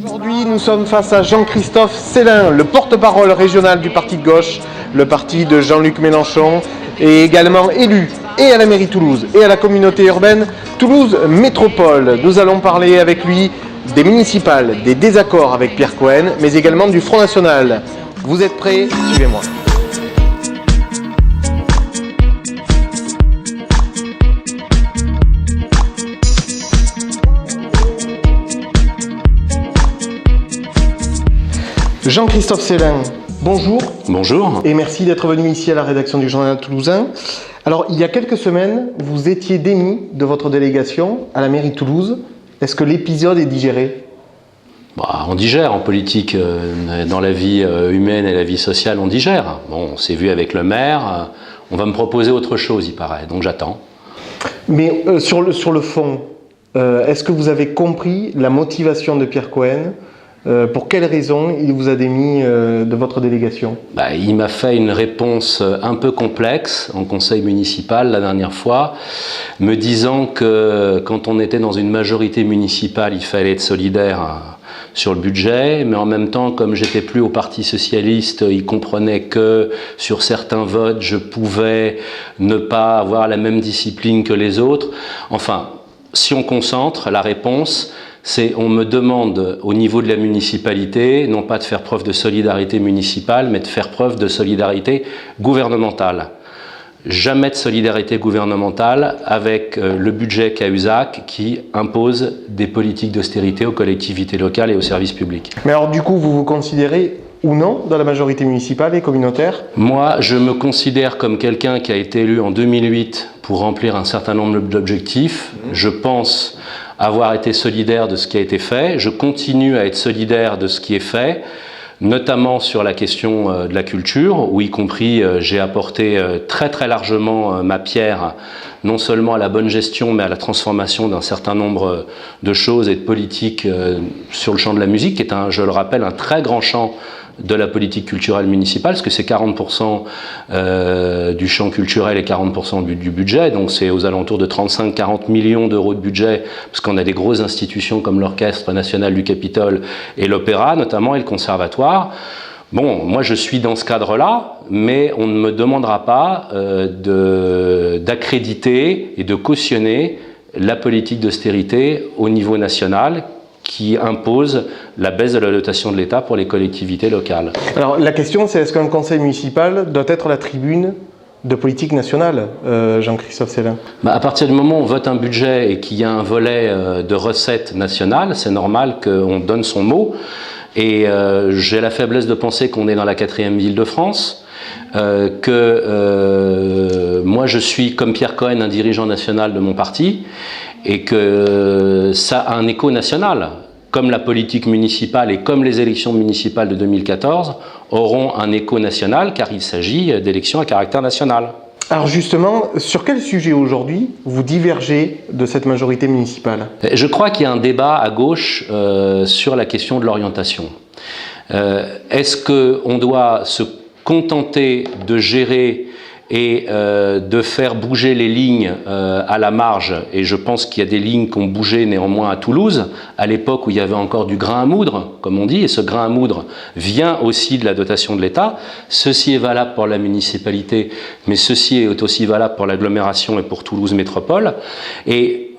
Aujourd'hui, nous sommes face à Jean-Christophe Célin, le porte-parole régional du parti de gauche, le parti de Jean-Luc Mélenchon, et également élu et à la mairie Toulouse et à la communauté urbaine Toulouse Métropole. Nous allons parler avec lui des municipales, des désaccords avec Pierre Cohen, mais également du Front National. Vous êtes prêts? Suivez-moi. Jean-Christophe Célin, bonjour. Bonjour. Et merci d'être venu ici à la rédaction du Journal Toulousain. Alors, il y a quelques semaines, vous étiez démis de votre délégation à la mairie de Toulouse. Est-ce que l'épisode est digéré? On digère en politique, dans la vie humaine et la vie sociale, on digère. Bon, on s'est vu avec le maire, on va me proposer autre chose, il paraît, donc j'attends. Mais sur le fond, est-ce que vous avez compris la motivation de Pierre Cohen? Pour quelles raisons il vous a démis de votre délégation? Il m'a fait une réponse un peu complexe en conseil municipal la dernière fois, me disant que quand on était dans une majorité municipale, il fallait être solidaire sur le budget, mais en même temps, comme j'étais plus au Parti Socialiste, il comprenait que sur certains votes, je pouvais ne pas avoir la même discipline que les autres. Enfin, si on concentre, la réponse, c'est on me demande au niveau de la municipalité, non pas de faire preuve de solidarité municipale, mais de faire preuve de solidarité gouvernementale. Jamais de solidarité gouvernementale avec le budget Cahuzac qui impose des politiques d'austérité aux collectivités locales et aux services publics. Mais alors du coup, vous vous considérez ou non dans la majorité municipale et communautaire? Moi, je me considère comme quelqu'un qui a été élu en 2008 pour remplir un certain nombre d'objectifs. Je pense avoir été solidaire de ce qui a été fait. Je continue à être solidaire de ce qui est fait, notamment sur la question de la culture, où y compris j'ai apporté très très largement ma pierre, non seulement à la bonne gestion, mais à la transformation d'un certain nombre de choses et de politiques sur le champ de la musique, qui est, je le rappelle, un très grand champ de la politique culturelle municipale, parce que c'est 40% du champ culturel et 40% du budget, donc c'est aux alentours de 35-40 millions d'euros de budget, parce qu'on a des grosses institutions comme l'Orchestre national du Capitole et l'Opéra notamment, et le Conservatoire. Bon, moi je suis dans ce cadre-là, mais on ne me demandera pas d'accréditer et de cautionner la politique d'austérité au niveau national, qui impose la baisse de la dotation de l'État pour les collectivités locales. Alors la question c'est, est-ce qu'un conseil municipal doit être la tribune de politique nationale, Jean-Christophe Célin? À partir du moment où on vote un budget et qu'il y a un volet de recettes nationales, c'est normal qu'on donne son mot. Et j'ai la faiblesse de penser qu'on est dans la 4e ville de France, moi je suis comme Pierre Cohen un dirigeant national de mon parti, et que ça a un écho national, comme la politique municipale et comme les élections municipales de 2014 auront un écho national, car il s'agit d'élections à caractère national. Alors justement, sur quel sujet aujourd'hui vous divergez de cette majorité municipale? Je crois qu'il y a un débat à gauche sur la question de l'orientation. Est-ce qu'on doit se contenter de gérer et de faire bouger les lignes à la marge, et je pense qu'il y a des lignes qui ont bougé néanmoins à Toulouse, à l'époque où il y avait encore du grain à moudre, comme on dit, et ce grain à moudre vient aussi de la dotation de l'État. Ceci est valable pour la municipalité, mais ceci est aussi valable pour l'agglomération et pour Toulouse Métropole. Et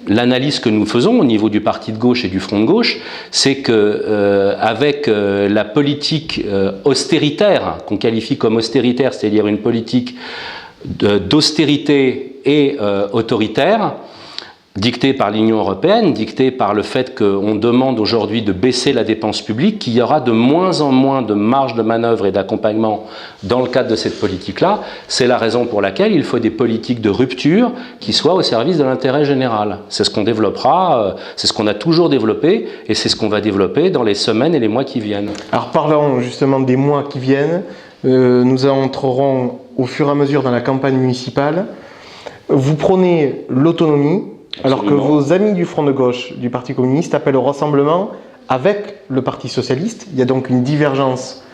l'analyse que nous faisons au niveau du parti de gauche et du front de gauche, c'est que avec la politique austéritaire, qu'on qualifie comme austéritaire, c'est-à-dire une politique d'austérité et autoritaire, dictée par l'Union européenne, dictée par le fait qu'on demande aujourd'hui de baisser la dépense publique, qu'il y aura de moins en moins de marge de manœuvre et d'accompagnement dans le cadre de cette politique-là. C'est la raison pour laquelle il faut des politiques de rupture qui soient au service de l'intérêt général. C'est ce qu'on développera, c'est ce qu'on a toujours développé, et c'est ce qu'on va développer dans les semaines et les mois qui viennent. Alors parlons justement des mois qui viennent. Nous entrerons au fur et à mesure dans la campagne municipale. Vous prônez l'autonomie, alors que vos amis du Front de gauche, du Parti communiste, appellent au rassemblement avec le Parti socialiste. Il y a donc une divergence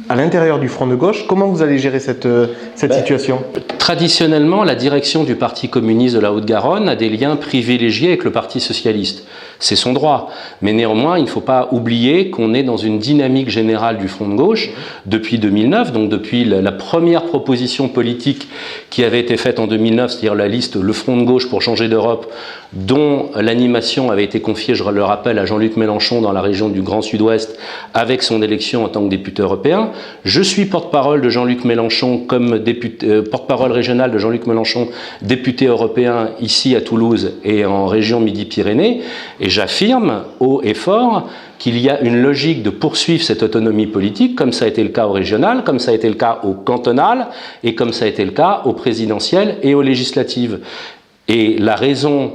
à l'intérieur du Front de gauche. Comment vous allez gérer cette situation ? Traditionnellement, la direction du Parti communiste de la Haute-Garonne a des liens privilégiés avec le Parti socialiste. C'est son droit. Mais néanmoins, il ne faut pas oublier qu'on est dans une dynamique générale du Front de gauche depuis 2009, donc depuis la première proposition politique qui avait été faite en 2009, c'est-à-dire la liste Le Front de gauche pour changer d'Europe, dont l'animation avait été confiée, je le rappelle, à Jean-Luc Mélenchon dans la région du Grand Sud-Ouest avec son élection en tant que député européen. Je suis porte-parole de Jean-Luc Mélenchon comme porte-parole régional de Jean-Luc Mélenchon, député européen ici à Toulouse et en région Midi-Pyrénées, et j'affirme haut et fort qu'il y a une logique de poursuivre cette autonomie politique, comme ça a été le cas au régional, comme ça a été le cas au cantonal, et comme ça a été le cas au présidentiel et aux législatives. Et la raison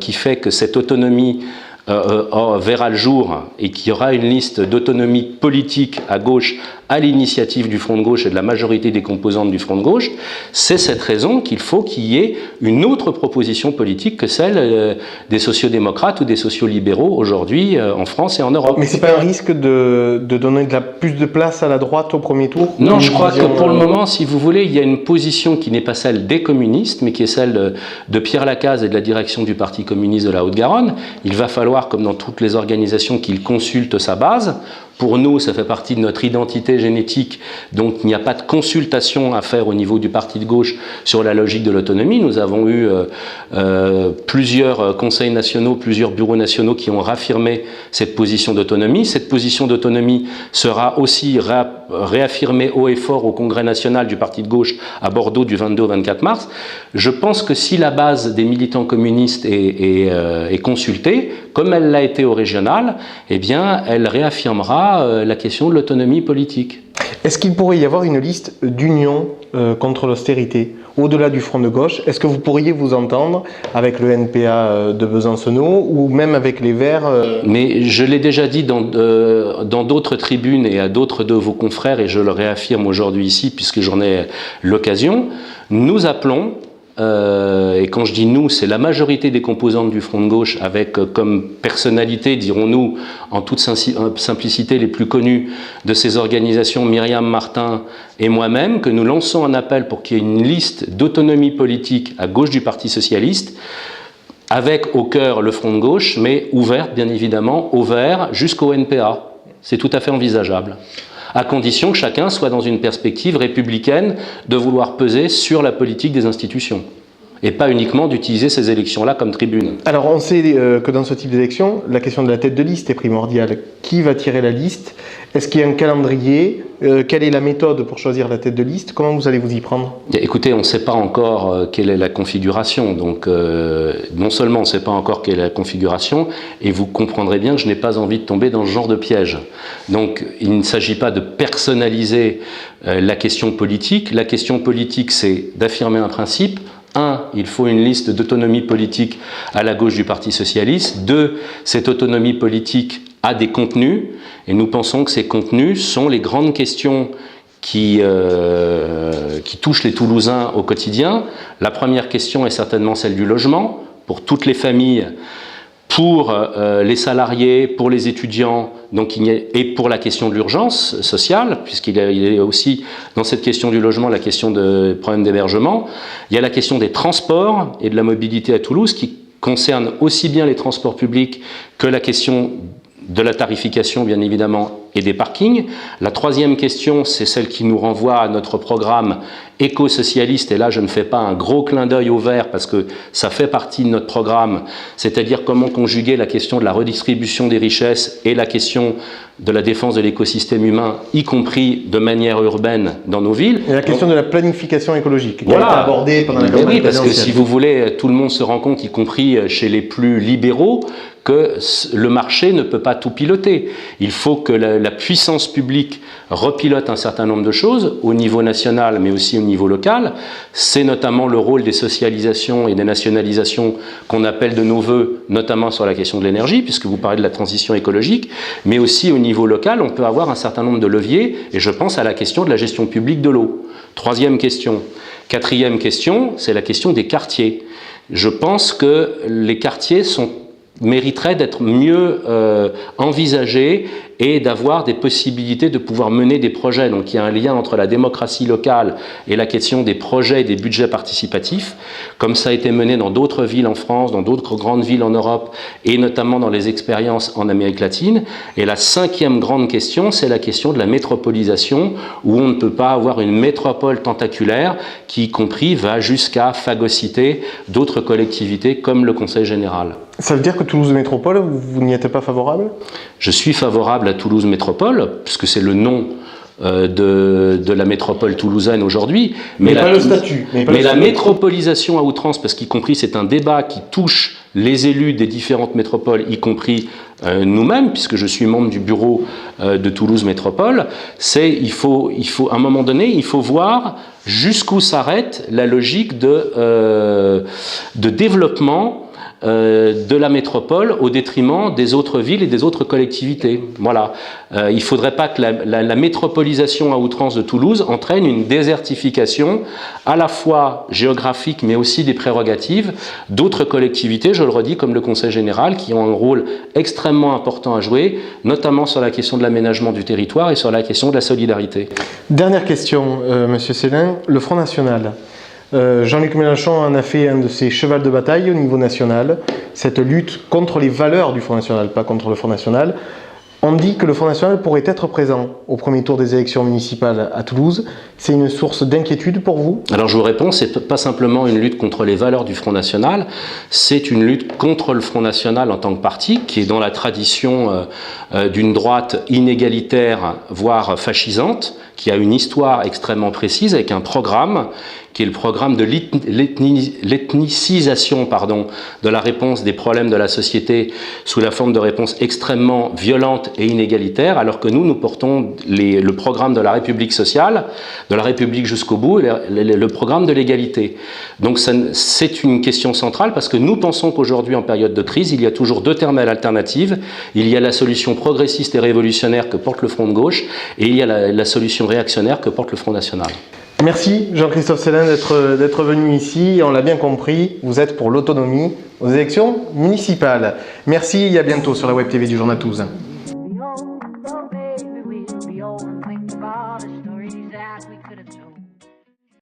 qui fait que cette autonomie verra le jour et qu'il y aura une liste d'autonomie politique à gauche à l'initiative du Front de gauche et de la majorité des composantes du Front de gauche, c'est cette raison qu'il faut qu'il y ait une autre proposition politique que celle des sociodémocrates ou des sociolibéraux aujourd'hui en France et en Europe. Mais c'est pas un risque de donner plus de place à la droite au premier tour? Non, je crois que pour le moment, si vous voulez, il y a une position qui n'est pas celle des communistes, mais qui est celle de Pierre Lacaze et de la direction du Parti communiste de la Haute-Garonne. Il va falloir, comme dans toutes les organisations, qu'il consulte sa base. Pour nous, ça fait partie de notre identité génétique, donc il n'y a pas de consultation à faire au niveau du parti de gauche sur la logique de l'autonomie. Nous avons eu plusieurs conseils nationaux, plusieurs bureaux nationaux qui ont réaffirmé cette position d'autonomie. Cette position d'autonomie sera aussi réaffirmée haut et fort au Congrès national du parti de gauche à Bordeaux du 22 au 24 mars. Je pense que si la base des militants communistes est consultée, comme elle l'a été au régional, eh bien, elle réaffirmera la question de l'autonomie politique. Est-ce qu'il pourrait y avoir une liste d'union contre l'austérité au-delà du Front de gauche? Est-ce que vous pourriez vous entendre avec le NPA de Besancenot ou même avec les Verts Mais je l'ai déjà dit dans d'autres tribunes et à d'autres de vos confrères, et je le réaffirme aujourd'hui ici puisque j'en ai l'occasion, nous appelons, et quand je dis nous, c'est la majorité des composantes du Front de gauche avec comme personnalité, dirons-nous, en toute simplicité les plus connues de ces organisations, Myriam Martin et moi-même, que nous lançons un appel pour qu'il y ait une liste d'autonomie politique à gauche du Parti socialiste, avec au cœur le Front de gauche, mais ouverte bien évidemment au vert jusqu'au NPA. C'est tout à fait envisageable, à condition que chacun soit dans une perspective républicaine de vouloir peser sur la politique des institutions, et pas uniquement d'utiliser ces élections-là comme tribune. Alors on sait que dans ce type d'élection, la question de la tête de liste est primordiale. Qui va tirer la liste? Est-ce qu'il y a un calendrier? Quelle est la méthode pour choisir la tête de liste? Comment vous allez vous y prendre? Écoutez, on ne sait pas encore quelle est la configuration. Donc, non seulement on ne sait pas encore quelle est la configuration, et vous comprendrez bien que je n'ai pas envie de tomber dans ce genre de piège. Donc, il ne s'agit pas de personnaliser la question politique. La question politique, c'est d'affirmer un principe. 1, il faut une liste d'autonomie politique à la gauche du Parti socialiste. 2, cette autonomie politique a des contenus, et nous pensons que ces contenus sont les grandes questions qui touchent les Toulousains au quotidien. La première question est certainement celle du logement, pour toutes les familles, pour les salariés, pour les étudiants, donc et pour la question de l'urgence sociale, puisqu'il y a aussi dans cette question du logement la question de problèmes d'hébergement. Il y a la question des transports et de la mobilité à Toulouse qui concerne aussi bien les transports publics que la question de la tarification, bien évidemment, et des parkings. La troisième question, c'est celle qui nous renvoie à notre programme éco-socialiste, et là je ne fais pas un gros clin d'œil au vert parce que ça fait partie de notre programme, c'est-à-dire comment conjuguer la question de la redistribution des richesses et la question de la défense de l'écosystème humain, y compris de manière urbaine dans nos villes. Et la question de la planification écologique, qui voilà, a été abordée pendant la campagne oui, parce que présidentielle. si vous voulez, tout le monde se rend compte, y compris chez les plus libéraux, que le marché ne peut pas tout piloter. Il faut que la puissance publique repilote un certain nombre de choses au niveau national, mais aussi au niveau local. C'est notamment le rôle des socialisations et des nationalisations qu'on appelle de nos voeux, notamment sur la question de l'énergie, puisque vous parlez de la transition écologique, mais aussi au niveau local, on peut avoir un certain nombre de leviers, et je pense à la question de la gestion publique de l'eau. Troisième question. Quatrième question, c'est la question des quartiers. Je pense que les quartiers mériteraient d'être mieux envisagés et d'avoir des possibilités de pouvoir mener des projets. Donc il y a un lien entre la démocratie locale et la question des projets et des budgets participatifs, comme ça a été mené dans d'autres villes en France, dans d'autres grandes villes en Europe, et notamment dans les expériences en Amérique latine. Et la cinquième grande question, c'est la question de la métropolisation, où on ne peut pas avoir une métropole tentaculaire qui, y compris, va jusqu'à phagocyter d'autres collectivités comme le Conseil général. Ça veut dire que Toulouse Métropole, vous n'y êtes pas favorable? Je suis favorable à Toulouse Métropole, puisque c'est le nom de la métropole toulousaine aujourd'hui. Mais pas le statut. Mais la métropolisation à outrance, parce qu'y compris c'est un débat qui touche les élus des différentes métropoles, y compris nous-mêmes, puisque je suis membre du bureau de Toulouse Métropole, il faut à un moment donné, il faut voir jusqu'où s'arrête la logique de développement de la métropole au détriment des autres villes et des autres collectivités. Voilà. Il ne faudrait pas que la métropolisation à outrance de Toulouse entraîne une désertification à la fois géographique mais aussi des prérogatives d'autres collectivités, je le redis, comme le Conseil général, qui ont un rôle extrêmement important à jouer, notamment sur la question de l'aménagement du territoire et sur la question de la solidarité. Dernière question, Monsieur Célin, le Front National. Jean-Luc Mélenchon en a fait un de ses chevals de bataille au niveau national, cette lutte contre les valeurs du Front National, pas contre le Front National. On dit que le Front National pourrait être présent au premier tour des élections municipales à Toulouse. C'est une source d'inquiétude pour vous? Alors je vous réponds, c'est pas simplement une lutte contre les valeurs du Front National, c'est une lutte contre le Front National en tant que parti, qui est dans la tradition d'une droite inégalitaire, voire fascisante, qui a une histoire extrêmement précise, avec un programme qui est le programme de l'ethnicisation de la réponse des problèmes de la société sous la forme de réponses extrêmement violentes et inégalitaires, alors que nous portons le programme de la République sociale, de la République jusqu'au bout, le programme de l'égalité. Donc c'est une question centrale, parce que nous pensons qu'aujourd'hui, en période de crise, il y a toujours deux terminales alternatives. Il y a la solution progressiste et révolutionnaire que porte le Front de gauche, et il y a la solution réactionnaire que porte le Front national. Merci Jean-Christophe Célin d'être venu ici. On l'a bien compris, vous êtes pour l'autonomie aux élections municipales. Merci et à bientôt sur la Web TV du Journal Toulousain.